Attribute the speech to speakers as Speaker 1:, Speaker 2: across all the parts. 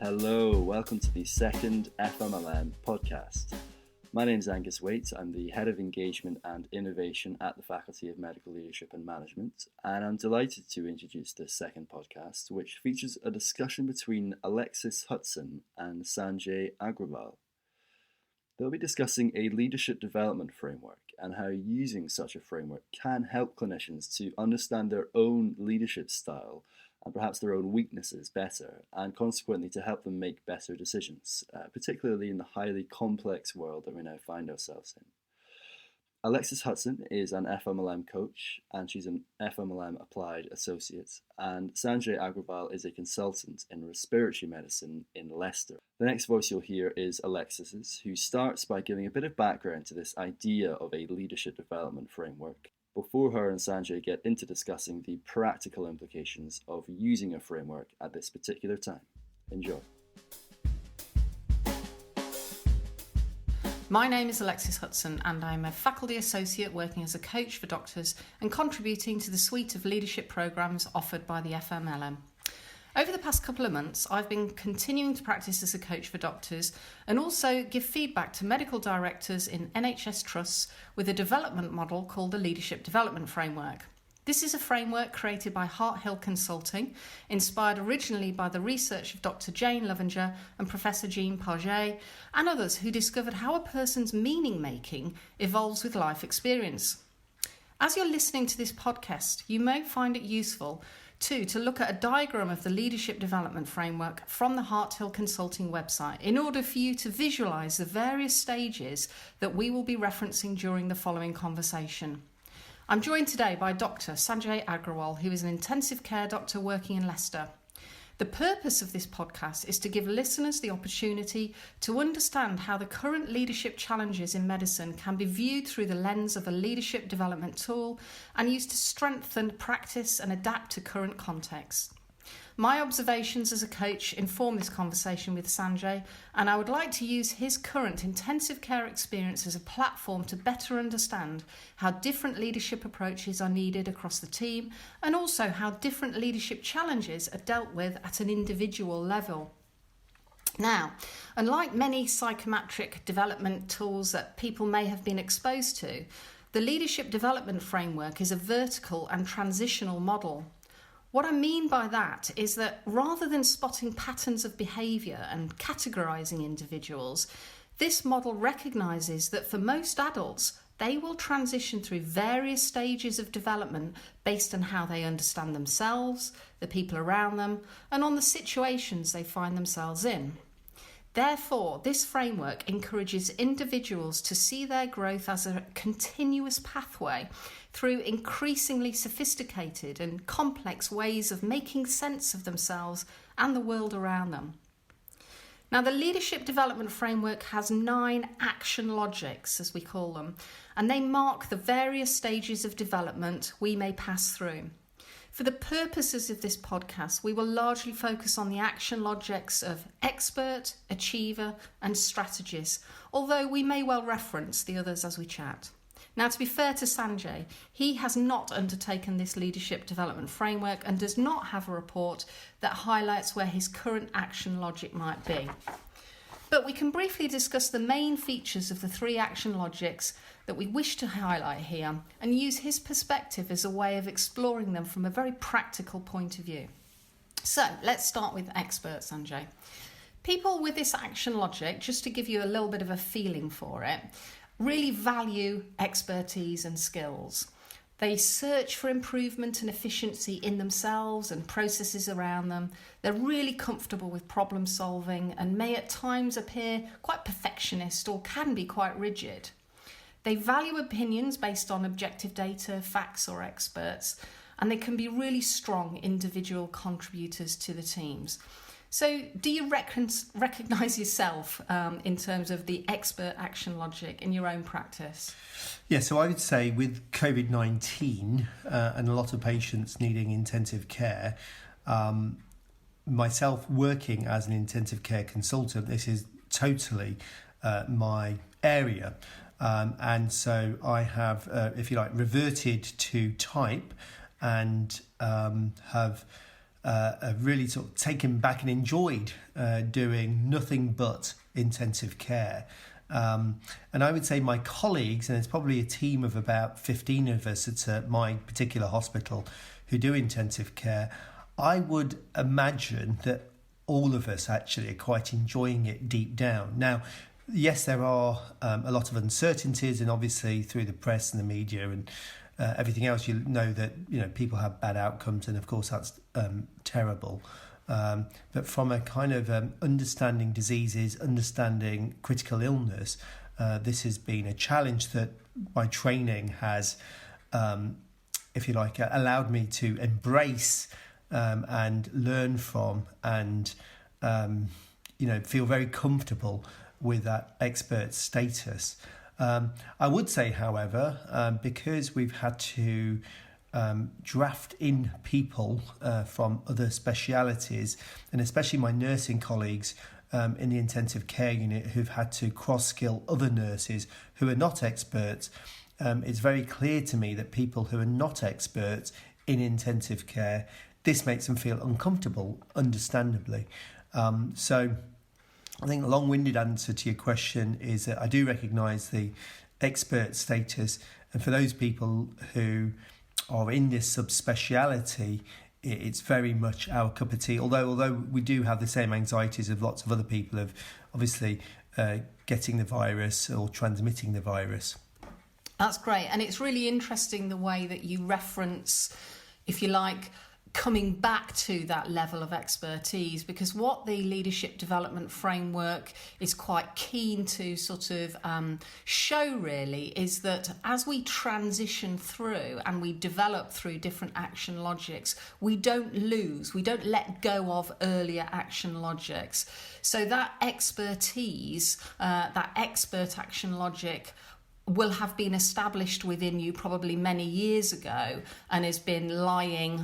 Speaker 1: Hello, welcome to the second FMLM podcast. My name is Angus Waite. I'm the Head of Engagement and Innovation at the Faculty of Medical Leadership and Management, and I'm delighted to introduce this second podcast, which features a discussion between Alexis Hutson and Sanjay Agrawal. They'll be discussing a leadership development framework and how using such a framework can help clinicians to understand their own leadership style and perhaps their own weaknesses better, and consequently to help them make better decisions, particularly in the highly complex world that we now find ourselves in. Alexis Hutson is an FMLM coach, and she's an FMLM applied associate, and Sanjay Agrawal is a consultant in respiratory medicine in Leicester. The next voice you'll hear is Alexis's, who starts by giving a bit of background to this idea of a leadership development framework, before her and Sanjay get into discussing the practical implications of using a framework at this particular time. Enjoy.
Speaker 2: My name is Alexis Hutson, and I'm a faculty associate working as a coach for doctors and contributing to the suite of leadership programmes offered by the FMLM. Over the past couple of months, I've been continuing to practice as a coach for doctors and also give feedback to medical directors in NHS trusts with a development model called the Leadership Development Framework. This is a framework created by Harthill Consulting, inspired originally by the research of Dr. Jane Lovinger and Professor Jean Paget and others who discovered how a person's meaning-making evolves with life experience. As you're listening to this podcast, you may find it useful to look at a diagram of the Leadership Development Framework from the Harthill Consulting website in order for you to visualise the various stages that we will be referencing during the following conversation. I'm joined today by Dr. Sanjay Agrawal, who is an intensive care doctor working in Leicester. The purpose of this podcast is to give listeners the opportunity to understand how the current leadership challenges in medicine can be viewed through the lens of a leadership development tool and used to strengthen practice and adapt to current contexts. My observations as a coach inform this conversation with Sanjay, and I would like to use his current intensive care experience as a platform to better understand how different leadership approaches are needed across the team and also how different leadership challenges are dealt with at an individual level. Now, unlike many psychometric development tools that people may have been exposed to, the Leadership Development Framework is a vertical and transitional model. What I mean by that is that rather than spotting patterns of behaviour and categorising individuals, this model recognises that for most adults, they will transition through various stages of development based on how they understand themselves, the people around them, and on the situations they find themselves in. Therefore, this framework encourages individuals to see their growth as a continuous pathway through increasingly sophisticated and complex ways of making sense of themselves and the world around them. Now, the Leadership Development Framework has 9 action logics, as we call them, and they mark the various stages of development we may pass through. For the purposes of this podcast, we will largely focus on the action logics of expert, achiever, and strategist, although we may well reference the others as we chat. Now, to be fair to Sanjay, he has not undertaken this leadership development framework and does not have a report that highlights where his current action logic might be. But we can briefly discuss the main features of the 3 action logics that we wish to highlight here and use his perspective as a way of exploring them from a very practical point of view. So let's start with expert, Sanjay. People with this action logic, just to give you a little bit of a feeling for it, really value expertise and skills. They search for improvement and efficiency in themselves and processes around them. They're really comfortable with problem solving and may at times appear quite perfectionist or can be quite rigid. They value opinions based on objective data, facts or experts, and they can be really strong individual contributors to the teams. So do you recognise yourself in terms of the expert action logic in your own practice?
Speaker 3: Yeah, so I would say with COVID-19 and a lot of patients needing intensive care, myself working as an intensive care consultant, this is totally my area. And so I have, if you like, reverted to type and have have really sort of taken back and enjoyed doing nothing but intensive care. And I would say my colleagues, and it's probably a team of about 15 of us at my particular hospital who do intensive care, I would imagine that all of us actually are quite enjoying it deep down. Now, yes, there are a lot of uncertainties, and obviously through the press and the media and everything else, you know that people have bad outcomes, and of course that's terrible. But from a kind of understanding diseases, understanding critical illness, this has been a challenge that my training has, if you like, allowed me to embrace and learn from, and feel very comfortable with that expert status. I would say, however, because we've had to draft in people from other specialities, and especially my nursing colleagues in the intensive care unit who've had to cross-skill other nurses who are not experts, it's very clear to me that people who are not experts in intensive care, this makes them feel uncomfortable, understandably. So I think the long-winded answer to your question is that I do recognise the expert status, and for those people who are in this subspeciality, it's very much our cup of tea. Although we do have the same anxieties of lots of other people of obviously getting the virus or transmitting the virus.
Speaker 2: That's great, and it's really interesting the way that you reference, if you like, coming back to that level of expertise, because what the leadership development framework is quite keen to sort of show really is that as we transition through and we develop through different action logics, we don't let go of earlier action logics. So that expertise, that expert action logic will have been established within you probably many years ago and has been lying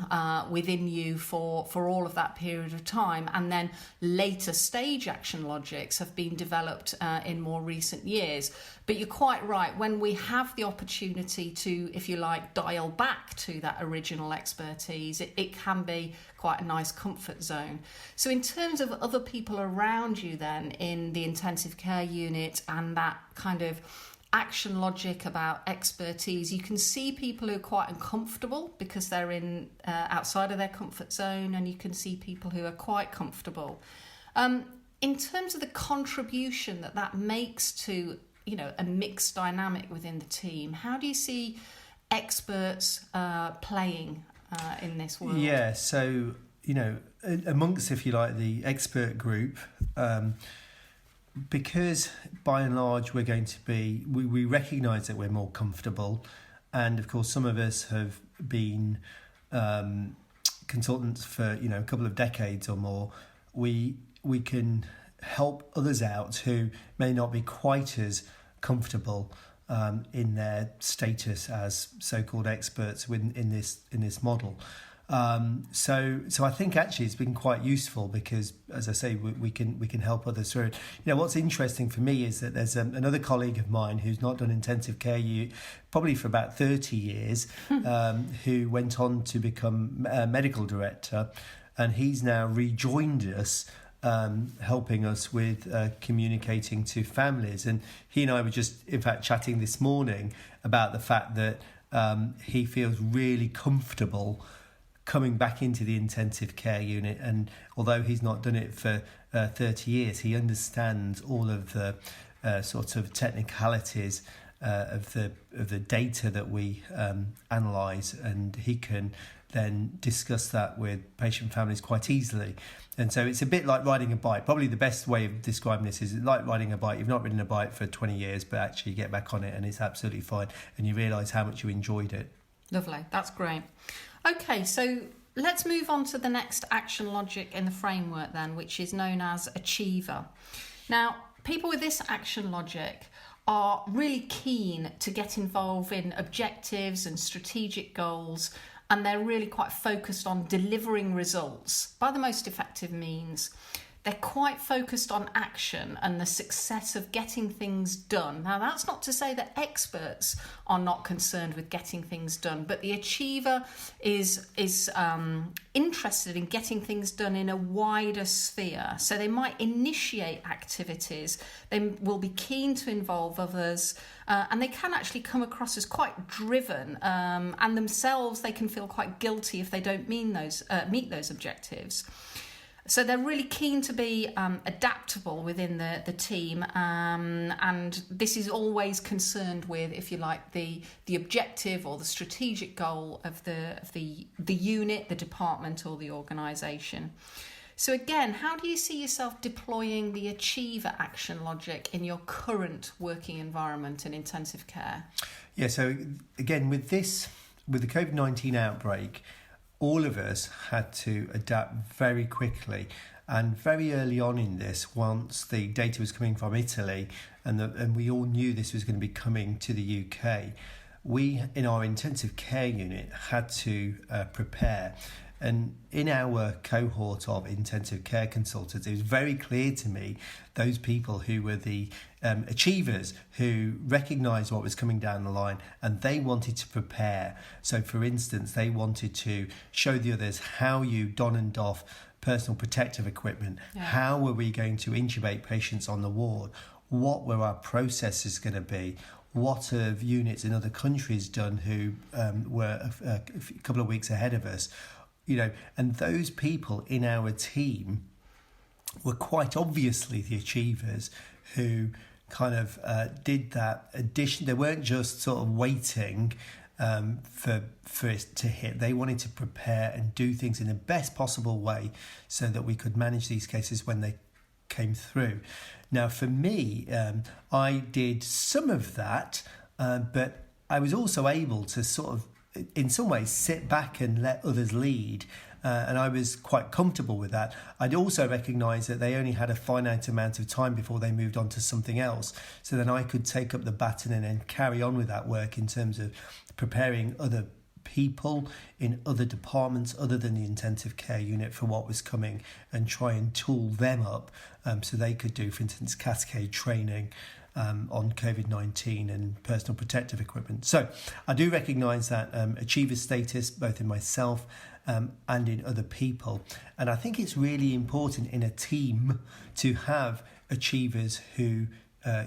Speaker 2: within you for all of that period of time. And then later stage action logics have been developed in more recent years. But you're quite right, when we have the opportunity to, if you like, dial back to that original expertise, it can be quite a nice comfort zone. So in terms of other people around you then in the intensive care unit and that kind of action logic about expertise, you can see people who are quite uncomfortable because they're in outside of their comfort zone, and you can see people who are quite comfortable. In terms of the contribution that makes to a mixed dynamic within the team, how do you see experts playing in this world?
Speaker 3: Yeah, so amongst, if you like, the expert group, because by and large we're going to be, we recognise that we're more comfortable, and of course some of us have been consultants for a couple of decades or more. We can help others out who may not be quite as comfortable in their status as so-called experts in this model. So I think actually it's been quite useful because, as I say, we can help others through it. What's interesting for me is that there's another colleague of mine who's not done intensive care probably for about 30 years, who went on to become a medical director, and he's now rejoined us, helping us with communicating to families. And he and I were just, in fact, chatting this morning about the fact that he feels really comfortable coming back into the intensive care unit, and although he's not done it for 30 years, he understands all of the sort of technicalities of the data that we analyse, and he can then discuss that with patient families quite easily. And so it's a bit like riding a bike. Probably the best way of describing this is like riding a bike. You've not ridden a bike for 20 years, but actually you get back on it and it's absolutely fine, and you realise how much you enjoyed it.
Speaker 2: Lovely, that's great. Okay, so let's move on to the next action logic in the framework then, which is known as achiever. Now, people with this action logic are really keen to get involved in objectives and strategic goals, and they're really quite focused on delivering results by the most effective means. they're quite focused on action and the success of getting things done. Now, that's not to say that experts are not concerned with getting things done, but the achiever is interested in getting things done in a wider sphere. So they might initiate activities, they will be keen to involve others, and they can actually come across as quite driven, and themselves they can feel quite guilty if they don't meet those objectives. So they're really keen to be adaptable within the team, and this is always concerned with, if you like, the objective or the strategic goal of the unit, the department, or the organisation. So again, how do you see yourself deploying the achiever action logic in your current working environment in intensive care?
Speaker 3: Yeah, so again, with the COVID-19 outbreak, all of us had to adapt very quickly, and very early on in this, once the data was coming from Italy and we all knew this was going to be coming to the UK, we in our intensive care unit had to prepare. And in our cohort of intensive care consultants, it was very clear to me those people who were the achievers who recognised what was coming down the line, and they wanted to prepare. So, for instance, they wanted to show the others how you don and doff personal protective equipment. Yeah. How were we going to intubate patients on the ward? What were our processes going to be? What have units in other countries done who were a couple of weeks ahead of us? You know, and those people in our team were quite obviously the achievers who kind of did that addition. They weren't just sort of waiting for it to hit. They wanted to prepare and do things in the best possible way so that we could manage these cases when they came through. Now, for me, I did some of that, but I was also able to sort of, in some ways, sit back and let others lead, and I was quite comfortable with that. I'd also recognise that they only had a finite amount of time before they moved on to something else, so then I could take up the baton and then carry on with that work in terms of preparing other people in other departments other than the intensive care unit for what was coming, and try and tool them up so they could do, for instance, cascade training on COVID-19 and personal protective equipment. So I do recognise that achiever status both in myself and in other people. And I think it's really important in a team to have achievers who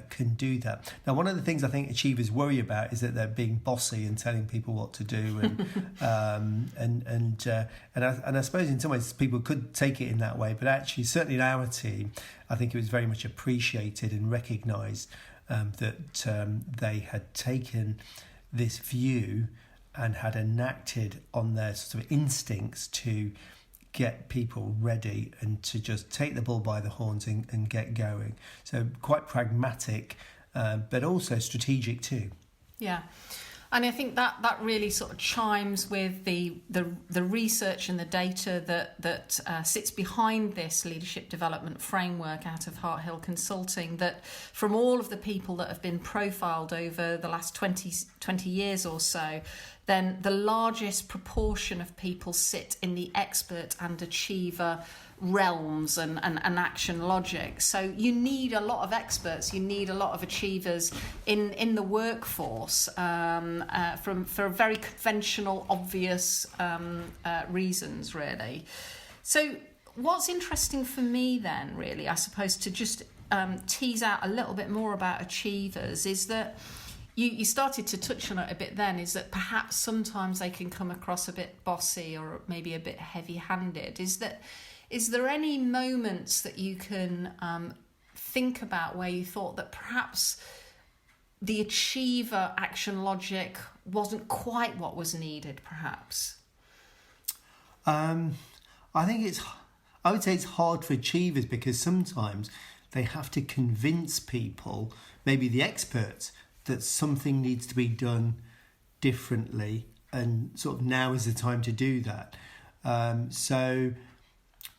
Speaker 3: can do that. Now, one of the things I think achievers worry about is that they're being bossy and telling people what to do, and I suppose in some ways people could take it in that way, but actually, certainly in our team, I think it was very much appreciated and recognised that they had taken this view and had enacted on their sort of instincts to get people ready and to just take the bull by the horns and get going. So quite pragmatic, but also strategic too.
Speaker 2: Yeah. And I think that really sort of chimes with the research and the data that sits behind this leadership development framework out of Harthill Consulting, that from all of the people that have been profiled over the last 20 years or so, then the largest proportion of people sit in the expert and achiever realms and action logic. So you need a lot of experts, you need a lot of achievers in the workforce for very conventional, obvious reasons, really. So what's interesting for me then, really, I suppose, to just tease out a little bit more about achievers is that you started to touch on it a bit then, is that perhaps sometimes they can come across a bit bossy or maybe a bit heavy-handed. Is there any moments that you can think about where you thought that perhaps the achiever action logic wasn't quite what was needed, perhaps?
Speaker 3: I would say it's hard for achievers because sometimes they have to convince people, maybe the experts, that something needs to be done differently, and sort of now is the time to do that. So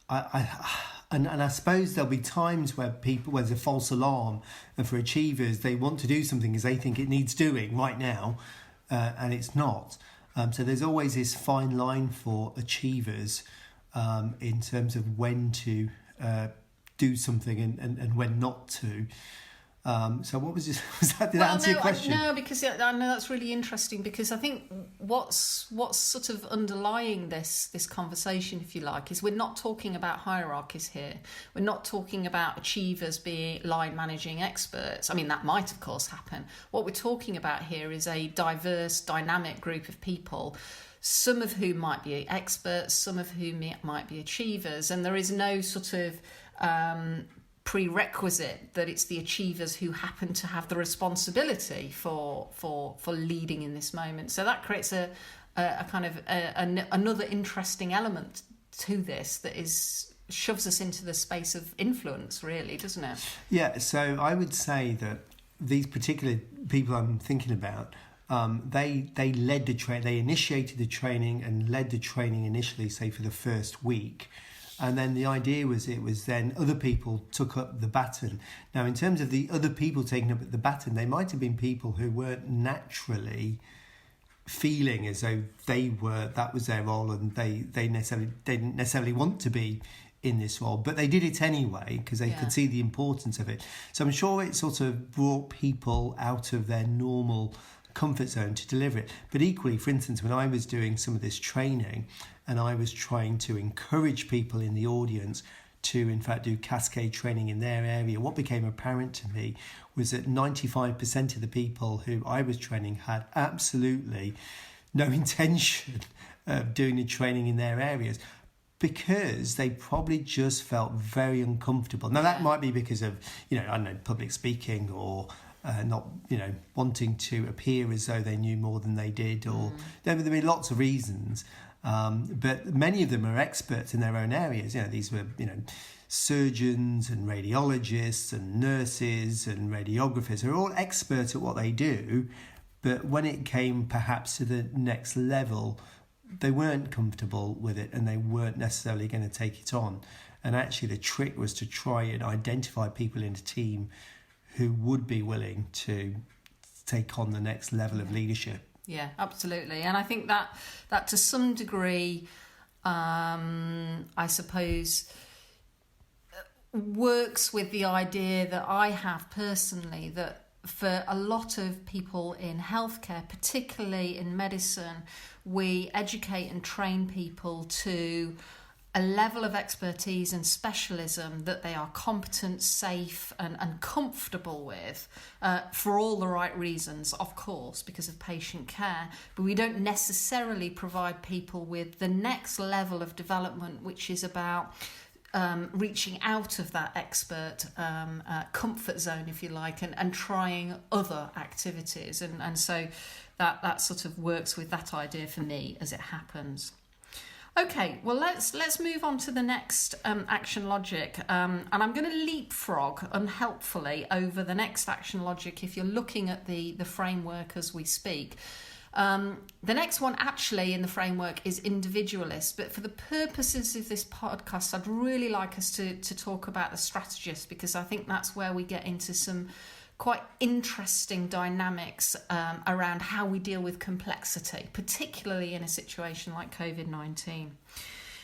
Speaker 3: I suppose there'll be times where there's a false alarm, and for achievers, they want to do something because they think it needs doing right now, and it's not. So there's always this fine line for achievers in terms of when to do something and when not to. So what was this? Did that answer your question?
Speaker 2: No, because I know that's really interesting, because I think what's sort of underlying this conversation, if you like, is we're not talking about hierarchies here. We're not talking about achievers being line managing experts. I mean, that might of course happen. What we're talking about here is a diverse, dynamic group of people, some of whom might be experts, some of whom might be achievers, and there is no sort of prerequisite that it's the achievers who happen to have the responsibility for leading in this moment. So that creates a kind of another interesting element to this that shoves us into the space of influence, really, doesn't it?
Speaker 3: Yeah, so I would say that these particular people I'm thinking about, they led the they initiated the training and led the training initially, say for the first week. And then the idea was it was then other people took up the baton. Now, in terms of the other people taking up the baton, they might have been people who weren't naturally feeling as though that was their role, and they didn't necessarily want to be in this role, but they did it anyway because they could see the importance of it. So I'm sure it sort of brought people out of their normal comfort zone to deliver it. But equally, for instance, when I was doing some of this training and I was trying to encourage people in the audience to in fact do cascade training in their area, what became apparent to me was that 95% of the people who I was training had absolutely no intention of doing the training in their areas, because they probably just felt very uncomfortable. Now that might be because of, I don't know, public speaking, or not, wanting to appear as though they knew more than they did, or there be lots of reasons. But many of them are experts in their own areas. These were, surgeons and radiologists and nurses and radiographers who are all experts at what they do. But when it came perhaps to the next level, they weren't comfortable with it and they weren't necessarily going to take it on. And actually the trick was to try and identify people in the team who would be willing to take on the next level of leadership.
Speaker 2: Yeah, absolutely. And I think that to some degree, I suppose, works with the idea that I have personally, that for a lot of people in healthcare, particularly in medicine, we educate and train people to a level of expertise and specialism that they are competent, safe and comfortable with, for all the right reasons, of course, because of patient care. But we don't necessarily provide people with the next level of development, which is about reaching out of that expert comfort zone, if you like, and trying other activities. And so that sort of works with that idea for me as it happens. Okay, well, let's move on to the next action logic. And I'm going to leapfrog unhelpfully over the next action logic if you're looking at the framework as we speak. The next one actually in the framework is individualist, but for the purposes of this podcast, I'd really like us to talk about the strategist, because I think that's where we get into some quite interesting dynamics around how we deal with complexity, particularly in a situation like COVID-19.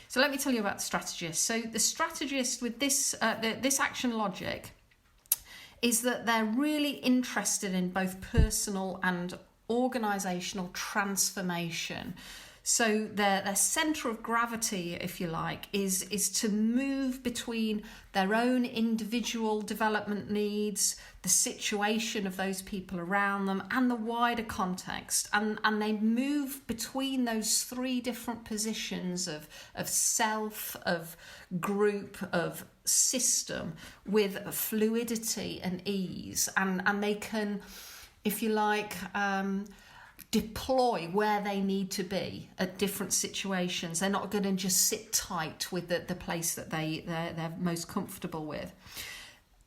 Speaker 2: So let me tell you about the strategist. So the strategist with this action logic is that they're really interested in both personal and organisational transformation. So their centre of gravity, if you like, is to move between their own individual development needs, the situation of those people around them, and the wider context. And they move between those three different positions of self, of group, of system with fluidity and ease. And they can, if you like, deploy where they need to be at different situations. They're not going to just sit tight with the place that they're most comfortable with.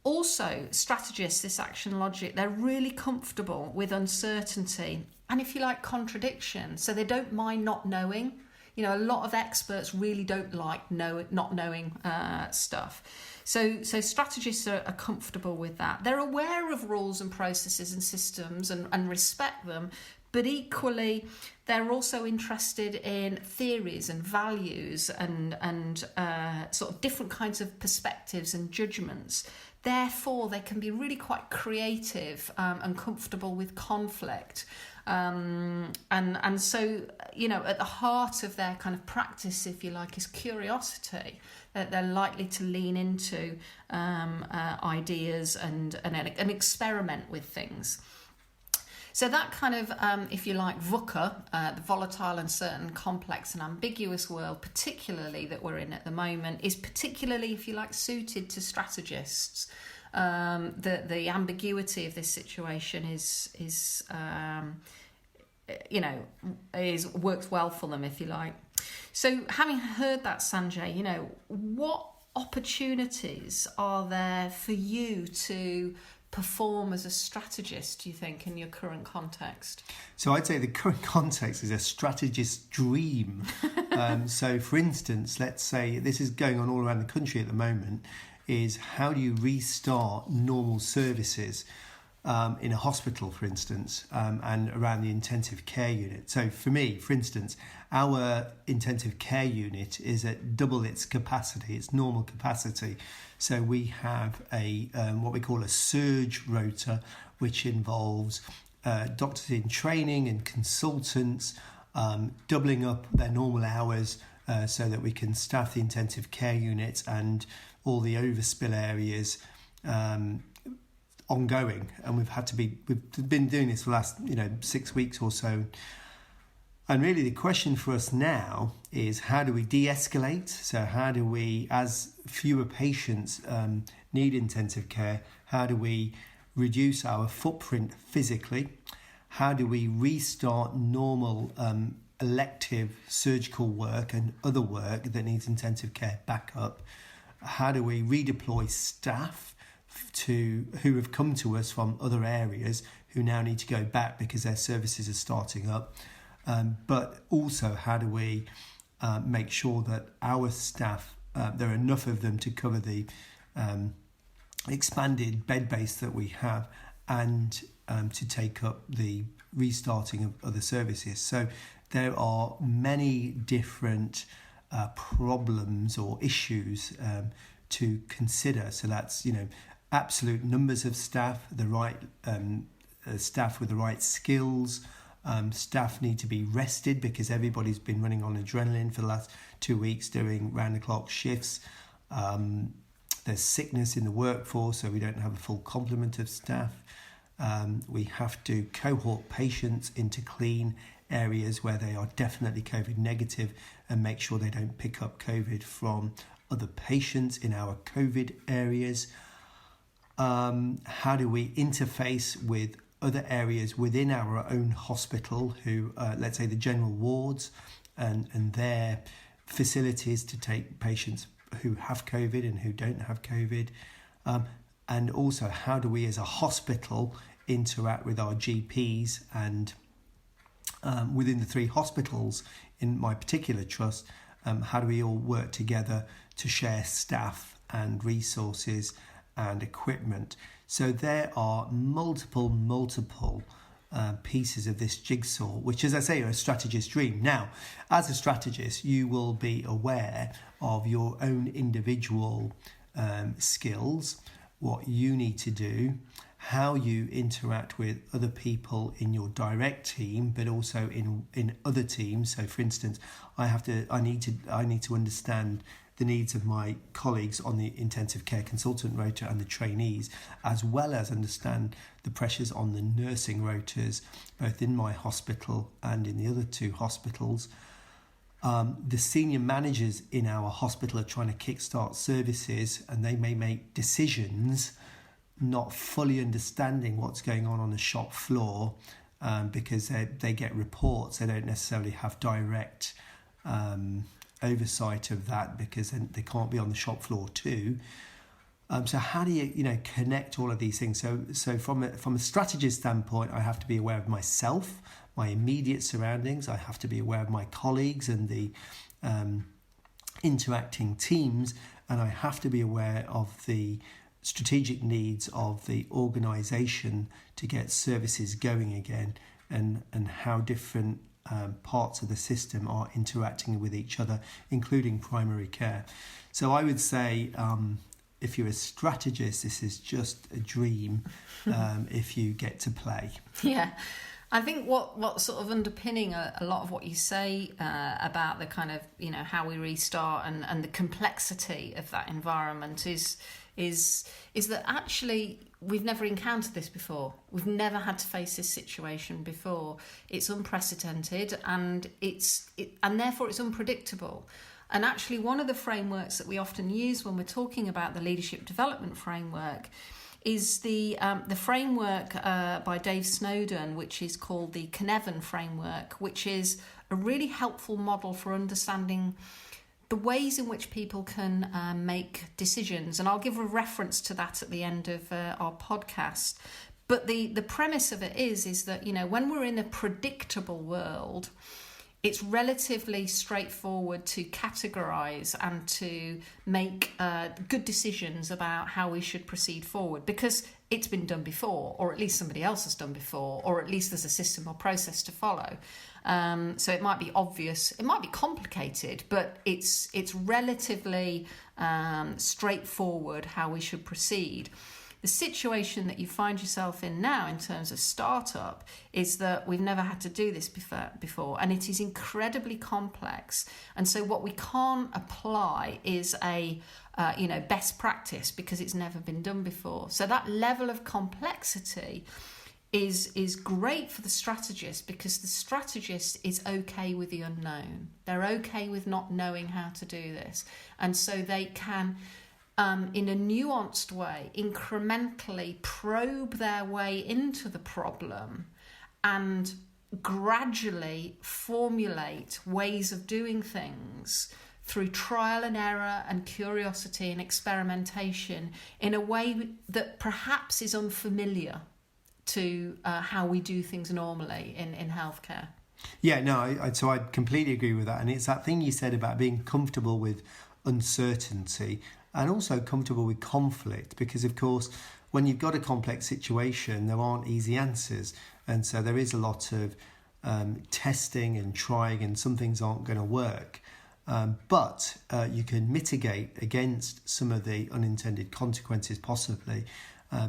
Speaker 2: Also, strategists, this action logic, they're really comfortable with uncertainty and, if you like, contradiction. So they don't mind not knowing. A lot of experts really don't like not knowing stuff. So strategists are comfortable with that. They're aware of rules and processes and systems and respect them, but equally they're also interested in theories and values and sort of different kinds of perspectives and judgments. Therefore, they can be really quite creative and comfortable with conflict. And so, at the heart of their kind of practice, if you like, is curiosity. That they're likely to lean into ideas and experiment with things. So that kind of, if you like, VUCA, the volatile, uncertain, complex and ambiguous world, particularly that we're in at the moment, is particularly, if you like, suited to strategists. The ambiguity of this situation works well for them, if you like. So having heard that, Sanjay, what opportunities are there for you to perform as a strategist, do you think, in your current context?
Speaker 3: So I'd say the current context is a strategist's dream. So for instance, let's say this is going on all around the country at the moment, is how do you restart normal services in a hospital, for instance, and around the intensive care unit. So for me, for instance, our intensive care unit is at double its capacity, its normal capacity. So we have a what we call a surge rota, which involves doctors in training and consultants doubling up their normal hours so that we can staff the intensive care units and all the overspill areas ongoing. And we've been doing this for the last 6 weeks or so. And really the question for us now is, how do we de-escalate? So how do we, as fewer patients need intensive care, how do we reduce our footprint physically? How do we restart normal elective surgical work and other work that needs intensive care back up? How do we redeploy staff who have come to us from other areas who now need to go back because their services are starting up? But also, how do we make sure that our staff, there are enough of them to cover the expanded bed base that we have, and to take up the restarting of other services? So there are many different problems or issues to consider. So that's, absolute numbers of staff, the right staff with the right skills. Staff need to be rested because everybody's been running on adrenaline for the last 2 weeks doing round-the-clock shifts. There's sickness in the workforce, so we don't have a full complement of staff. We have to cohort patients into clean areas where they are definitely COVID negative and make sure they don't pick up COVID from other patients in our COVID areas. How do we interface with other areas within our own hospital who, let's say the general wards and their facilities to take patients who have COVID and who don't have COVID? And also, how do we as a hospital interact with our GPs and within the 3 hospitals in my particular trust, how do we all work together to share staff and resources and equipment? So there are multiple pieces of this jigsaw, which, as I say, are a strategist's dream. Now, as a strategist, you will be aware of your own individual skills, what you need to do, how you interact with other people in your direct team, but also in other teams. So, for instance, I need to understand the needs of my colleagues on the intensive care consultant rota and the trainees, as well as understand the pressures on the nursing rotas, both in my hospital and in the other 2 hospitals. The senior managers in our hospital are trying to kickstart services, and they may make decisions not fully understanding what's going on the shop floor, because they get reports. They don't necessarily have direct oversight of that because they can't be on the shop floor too. So how do you connect all of these things? So from a strategist standpoint, I have to be aware of myself, my immediate surroundings. I have to be aware of my colleagues and the interacting teams, and I have to be aware of the strategic needs of the organisation to get services going again, and how different parts of the system are interacting with each other, including primary care. So I would say, if you're a strategist, this is just a dream if you get to play.
Speaker 2: Yeah. I think what sort of underpinning a lot of what you say about the kind of, how we restart and the complexity of that environment is that actually we've never encountered this before. We've never had to face this situation before. It's unprecedented and and therefore it's unpredictable. And actually one of the frameworks that we often use when we're talking about the leadership development framework is the framework by Dave Snowden, which is called the Cynefin framework, which is a really helpful model for understanding the ways in which people can make decisions. And I'll give a reference to that at the end of our podcast. But the premise of it is that, when we're in a predictable world, it's relatively straightforward to categorise and to make good decisions about how we should proceed forward, because it's been done before, or at least somebody else has done before, or at least there's a system or process to follow. So it might be obvious, it might be complicated, but it's relatively straightforward how we should proceed. The situation that you find yourself in now in terms of startup is that we've never had to do this before, and it is incredibly complex. And so what we can't apply is a best practice, because it's never been done before. So that level of complexity is great for the strategist, because the strategist is okay with the unknown. They're okay with not knowing how to do this, and so they can in a nuanced way, incrementally probe their way into the problem and gradually formulate ways of doing things through trial and error and curiosity and experimentation in a way that perhaps is unfamiliar to how we do things normally in healthcare.
Speaker 3: Yeah, no, so I completely agree with that. And it's that thing you said about being comfortable with uncertainty and also comfortable with conflict, because of course when you've got a complex situation there aren't easy answers, and so there is a lot of testing and trying, and some things aren't going to work, but you can mitigate against some of the unintended consequences possibly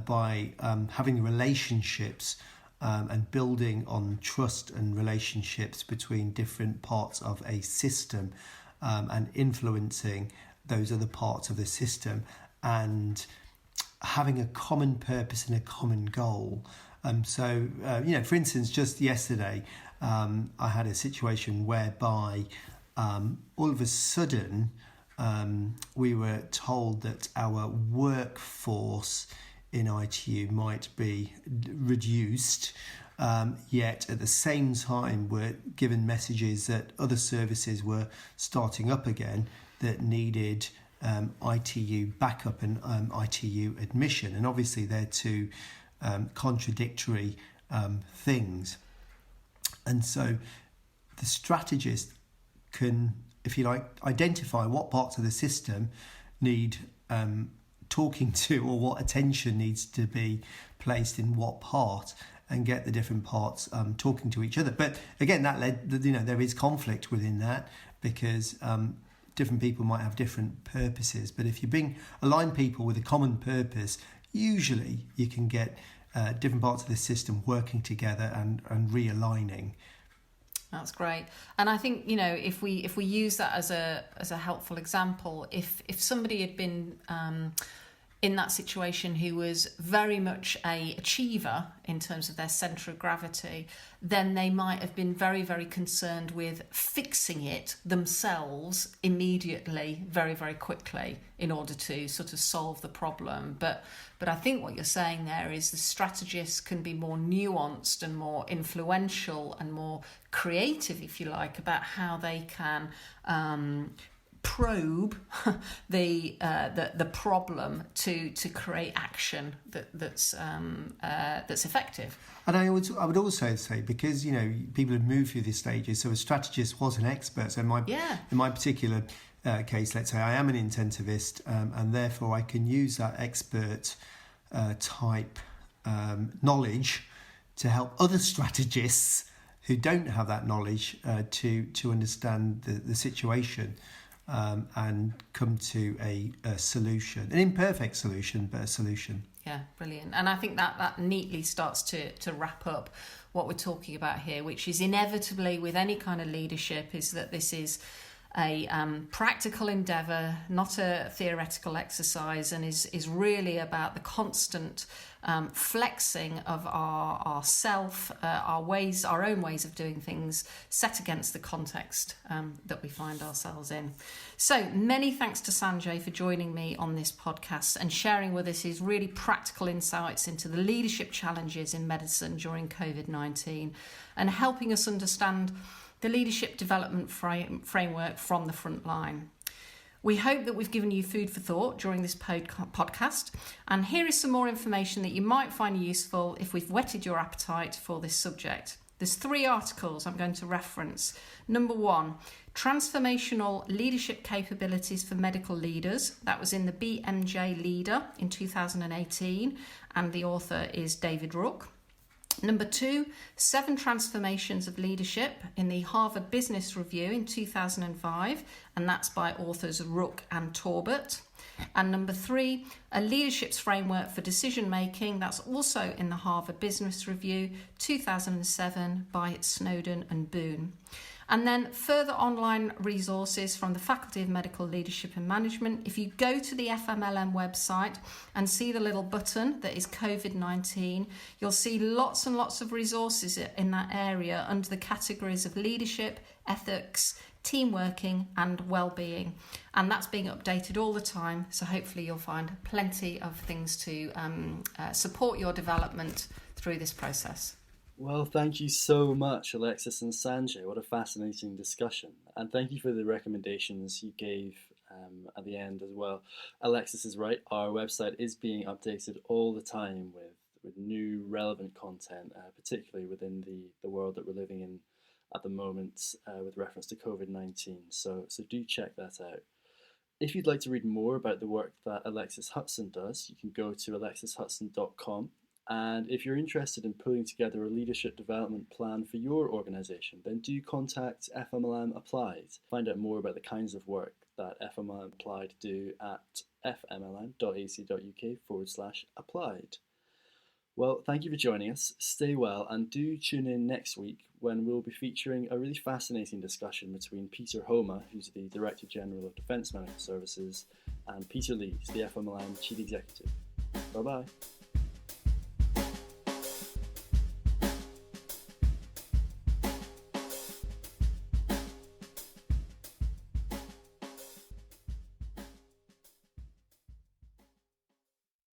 Speaker 3: by having relationships and building on trust and relationships between different parts of a system, and influencing those other parts of the system, and having a common purpose and a common goal. For instance, just yesterday, I had a situation whereby all of a sudden we were told that our workforce in ITU might be reduced, yet at the same time we're given messages that other services were starting up again that needed ITU backup and ITU admission. And obviously they're two contradictory things. And so the strategist can, if you like, identify what parts of the system need talking to, or what attention needs to be placed in what part, and get the different parts talking to each other. But again, that led, there is conflict within that, because different people might have different purposes. But if you align people with a common purpose, usually you can get different parts of the system working together and realigning.
Speaker 2: That's great. And I think, if we use that as a helpful example, if somebody had been in that situation who was very much a achiever in terms of their centre of gravity, then they might have been very, very concerned with fixing it themselves immediately, very, very quickly, in order to sort of solve the problem. But I think what you're saying there is the strategists can be more nuanced and more influential and more creative, if you like, about how they can probe the problem to create action that's effective.
Speaker 3: And I would also say, because people have moved through these stages, so a strategist was an expert. So in my particular case, let's say I am an intensivist, and therefore I can use that expert type knowledge to help other strategists who don't have that knowledge to understand the situation and come to a solution, an imperfect solution, but a solution.
Speaker 2: Yeah, brilliant. And I think that neatly starts to wrap up what we're talking about here, which is inevitably with any kind of leadership, is that this is a practical endeavour, not a theoretical exercise, and is really about the constant flexing of our self, our own ways of doing things, set against the context that we find ourselves in. So many thanks to Sanjay for joining me on this podcast and sharing with us his really practical insights into the leadership challenges in medicine during COVID-19 and helping us understand the leadership development framework from the front line. We hope that we've given you food for thought during this podcast, and here is some more information that you might find useful if we've whetted your appetite for this subject. There's 3 articles I'm going to reference. Number 1, Transformational Leadership Capabilities for Medical Leaders. That was in the BMJ Leader in 2018, and the author is David Rook. Number 2, 7 Transformations of Leadership in the Harvard Business Review in 2005, and that's by authors Rook and Torbert. And number 3, A Leadership's Framework for Decision Making, that's also in the Harvard Business Review 2007 by Snowden and Boone. And then further online resources from the Faculty of Medical Leadership and Management. If you go to the FMLM website and see the little button that is COVID-19, you'll see lots and lots of resources in that area under the categories of leadership, ethics, team working and well-being. And that's being updated all the time. So hopefully you'll find plenty of things to support your development through this process.
Speaker 1: Well, thank you so much, Alexis and Sanjay. What a fascinating discussion. And thank you for the recommendations you gave at the end as well. Alexis is right. Our website is being updated all the time with new relevant content, particularly within the world that we're living in at the moment with reference to COVID-19. So do check that out. If you'd like to read more about the work that Alexis Hutson does, you can go to alexishutson.com. And if you're interested in putting together a leadership development plan for your organisation, then do contact FMLM Applied. Find out more about the kinds of work that FMLM Applied do at fmlm.ac.uk/applied. Well, thank you for joining us. Stay well and do tune in next week when we'll be featuring a really fascinating discussion between Peter Homer, who's the Director General of Defence Medical Services, and Peter Lees, the FMLM Chief Executive. Bye-bye.